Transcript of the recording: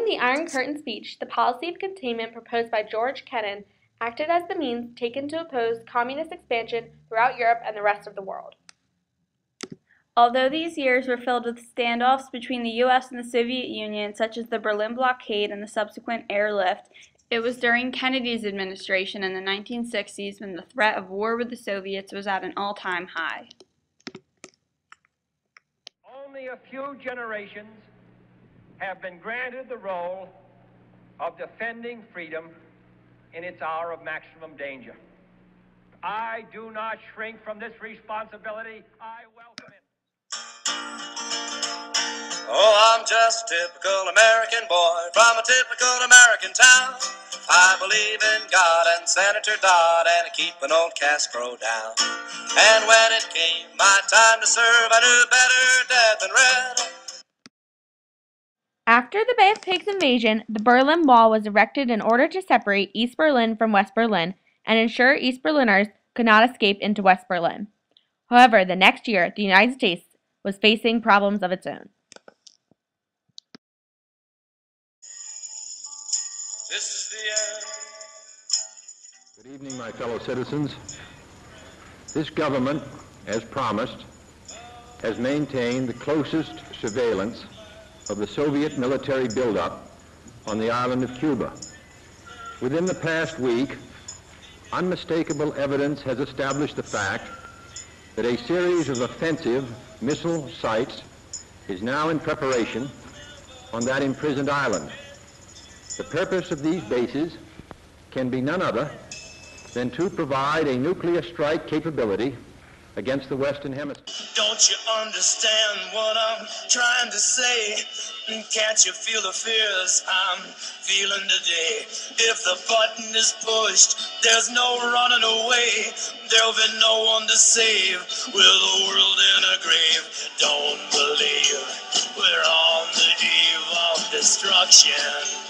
the Iron Curtain speech, the policy of containment proposed by George Kennan acted as the means taken to oppose communist expansion throughout Europe and the rest of the world. Although these years were filled with standoffs between the U.S. and the Soviet Union, such as the Berlin blockade and the subsequent airlift, it was during Kennedy's administration in the 1960s when the threat of war with the Soviets was at an all-time high. Only a few generations have been granted the role of defending freedom in its hour of maximum danger. I do not shrink from this responsibility. I welcome it. Oh, I'm just a typical American boy from a typical American town. I believe in God and Senator Dodd and I keep an old Castro down. And when it came my time to serve, I knew better death than red. After the Bay of Pigs invasion, the Berlin Wall was erected in order to separate East Berlin from West Berlin and ensure East Berliners could not escape into West Berlin. However, the next year, the United States was facing problems of its own. This is the end. Good evening, my fellow citizens. This government, as promised, has maintained the closest surveillance of the Soviet military buildup on the island of Cuba. Within the past week, unmistakable evidence has established the fact that a series of offensive missile sites is now in preparation on that imprisoned island. The purpose of these bases can be none other than to provide a nuclear strike capability against the Western Hemisphere. Don't you understand what I'm trying to say? Can't you feel the fears I'm feeling today? If the button is pushed, there's no running away. There'll be no one to save with the world in a grave. Don't believe we're on the eve of destruction.